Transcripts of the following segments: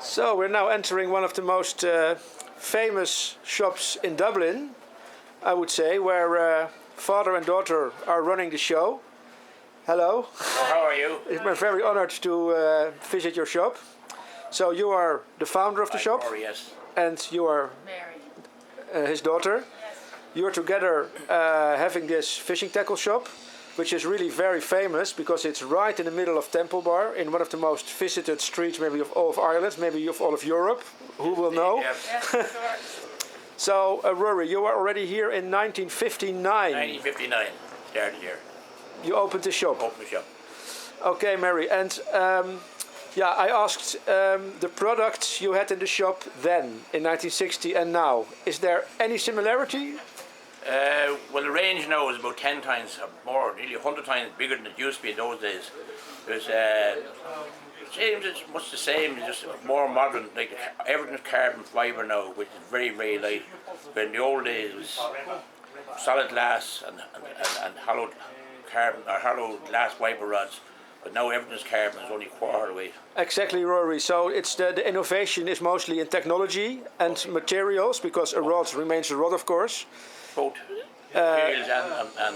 So we're now entering one of the most famous shops in Dublin, I would say, where father and daughter are running the show. Hello. How are you? We're very honored to visit your shop. So you are the founder of the shop? Rory, yes. And you are Mary. his daughter. Yes. You're together having this fishing tackle shop, which is really very famous because it's right in the middle of Temple Bar, in one of the most visited streets maybe of all of Ireland, maybe of all of Europe. Who will know? Yes. Yes, sure. So, Rory, you were already here in 1959. 1959, started here. You opened the shop. Opened the shop. Okay, Mary, and yeah, I asked the products you had in the shop then, in 1960 and now. Is there any similarity? Well, the range now is about 10 times more, nearly 100 times bigger than it used to be in those days. There's it's much the same, just more modern. Like everything's carbon fibre now, which is very, very light. But in the old days, it was solid glass and hollowed carbon or hollowed glass fibre rods. But now everything's carbon, it's only a quarter weight. Exactly, Rory. So it's the innovation is mostly in technology and materials, because a rod remains a rod, of course. Both materials and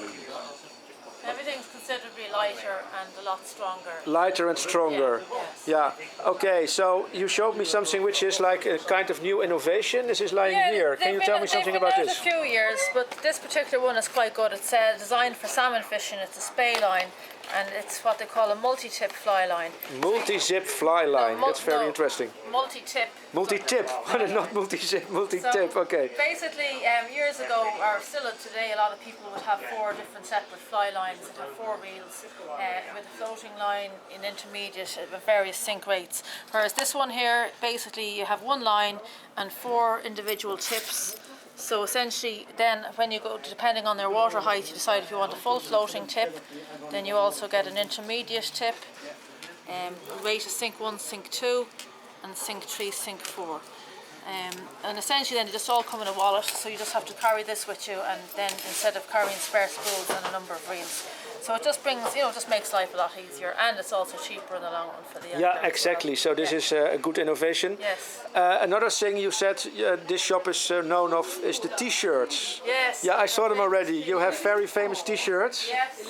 Everything's considerably lighter and a lot stronger. Lighter and stronger. Yes. Yeah. Okay. So you showed me something which is like a kind of new innovation. This is lying here. Can you tell me something about they've been this? out a few years, but this particular one is quite good. It's designed for salmon fishing. It's a spay line, and it's what they call a multi-tip fly line. Multi-zip fly line. That's very interesting. Multi-tip. Multi-tip. Not multi-zip. Multi-tip. Okay. Basically, years ago, or still today, a lot of people would have 4 different separate fly lines that have 4 reels with a floating line in intermediate at various sink rates. Whereas this one here, basically, you have 1 line and 4 individual tips. So essentially, then when you go, depending on their water height, you decide if you want a full floating tip. Then you also get an intermediate tip. Rate is sink 1, sink 2, and sink 3, sink 4. And essentially then they just all come in a wallet, so you just have to carry this with you, and then instead of carrying spare spools and a number of reels. So it just brings, just makes life a lot easier, and it's also cheaper in the long run for the Yeah, exactly. So this is a good innovation. Yes. Another thing you said this shop is known of is the T-shirts. Yes. Yeah, I saw them already. You have very famous T-shirts Yes.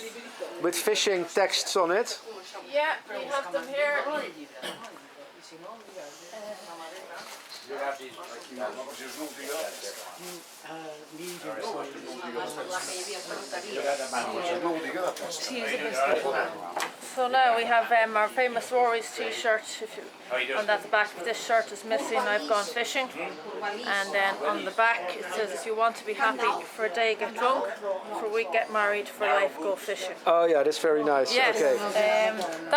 with fishing texts on it. Yeah, we have them here. So now we have our famous Rory's t-shirt. And at the back of this shirt is missing "I've gone fishing," and then on the back it says, "If you want to be happy for a day, get drunk. For a week, get married. For life, go fishing." Oh yeah, that's very nice. Yes.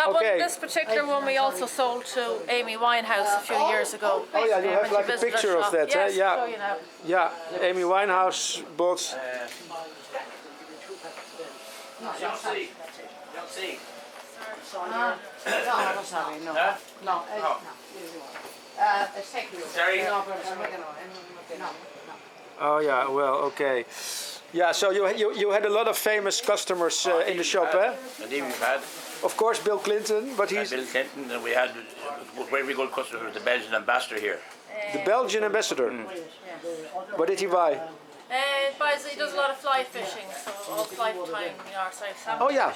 Okay. This particular one we also sold to Amy Winehouse a few years ago. Oh yeah, you have when like she a visited picture our of shop. that. Yes, Yeah. show you now. Yeah, Amy Winehouse bought. Don't see. Sorry. Oh yeah, well, okay. Yeah, so you had a lot of famous customers in the shop, eh? Indeed, we've had Of course, Bill Clinton, but he's Bill Clinton, and we had very good customers, the Belgian ambassador here. the Belgian ambassador. What did he buy? He does a lot of fly fishing, so all fly time in our side. Oh yeah,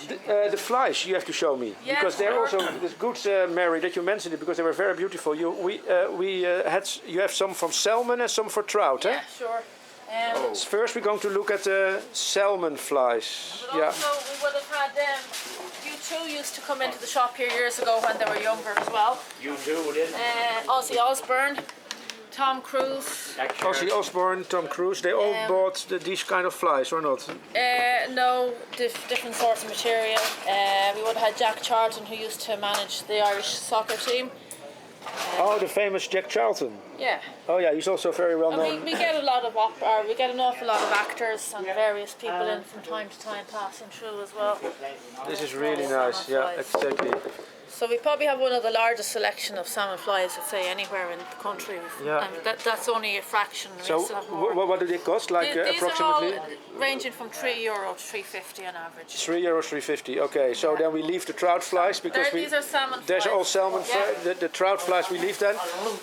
the flies you have to show me, Yeah, because they're sure. also it's good, Mary, that you mentioned it, because they were very beautiful. You have some from salmon and some for trout, eh? Yeah, sure. First, we're going to look at the salmon flies. But also, we would have had you two used to come into the shop here years ago when they were younger as well. You too, would it? Ozzy Osbourne, Tom Cruise. Ozzy Osbourne, Tom Cruise, they all bought these kind of flies, or not? No, different sorts of material. We would have had Jack Charlton, who used to manage the Irish soccer team. Oh, the famous Jack Charlton. Yeah. Oh yeah, he's also very well And known. we get a lot of we get an awful lot of actors and various people in from time to time passing through as well. This is really nice. Yeah, exactly. So we probably have one of the largest selection of salmon flies, I'd say, anywhere in the country. Yeah. And that's only a fraction. We So still have more. what do they cost? Like These approximately? are all ranging from €3 to €3.50 on average. €3, €3.50. Okay, so then we leave the trout flies because These are salmon there's flies. all salmon. Yeah. The trout flies we leave then.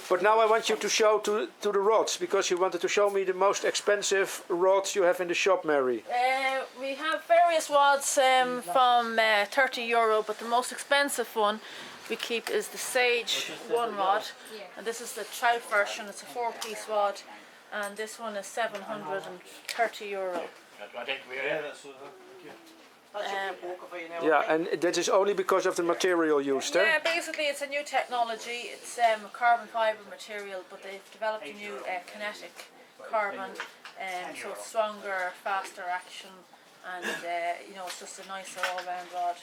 But now I want you to show to the rods because you wanted to show me the most expensive rods you have in the shop, Mary. We have various rods from €30, but the most expensive one we keep is the Sage 1 rod, and this is the trout version. It's a 4-piece rod, and this one is €730. Yeah, and that is only because of the material used, Yeah, basically it's a new technology. It's a carbon fibre material, but they've developed a new kinetic carbon, so it's stronger, faster action, and it's just a nicer all-round rod.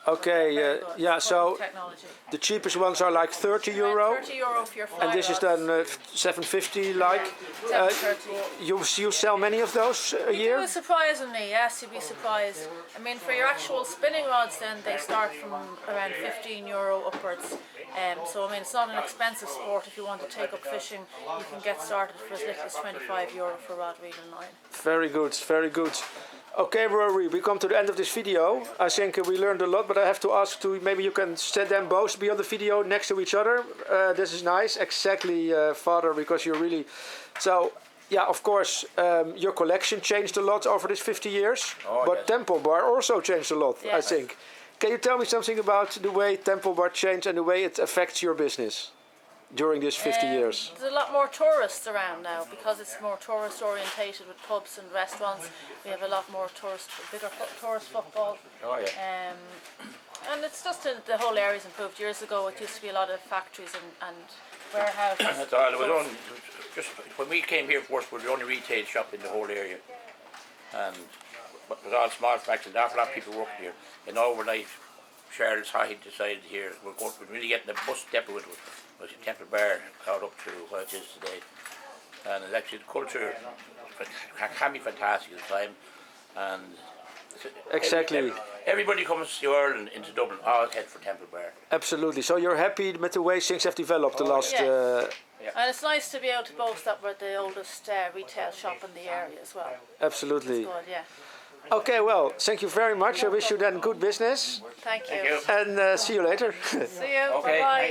Okay, very good. yeah, It's so good technology. the cheapest ones are like €30. €30 for your fly And this is rods. then $7.50 like. $7.30. You sell many of those a year? Surprisingly, yes, you'd be surprised. I mean, for your actual spinning rods, then they start from around €15 upwards. So I mean, it's not an expensive sport. If you want to take up fishing, you can get started for as little as €25 for rod reel and line. Very good, very good. Okay, Rory, we come to the end of this video. I think we learned a lot, but I have to ask maybe you can set them both be on the video next to each other. This is nice, exactly, Father, because you're really... So, yeah, of course, your collection changed a lot over these 50 years, but yes. Temple Bar also changed a lot, I Yes. think. Can you tell me something about the way Temple Bar changed and the way it affects your business during these 50 years? There's a lot more tourists around now because it's more tourist orientated with pubs and restaurants. We have a lot more bigger tourist football. Oh yeah. And it's just the whole area's improved. Years ago it used to be a lot of factories and warehouses. That's all. It was only just when we came here first, we were the only retail shop in the whole area, and but it was all small factories. There were a lot of people working here. And overnight, Charles High decided here we're really getting the bus depot with was Temple Bar caught up to what it is today. And actually the culture can be fantastic at the time. And Exactly. everybody comes to Ireland into Dublin, all head for Temple Bar. Absolutely. So you're happy with the way things have developed the last... And it's nice to be able to boast that we're the oldest retail shop in the area as well. Absolutely. Good, yeah. Okay, well, thank you very much. I wish you then good business. Thank you. Thank you. And see you later. See you. Okay. Bye-bye.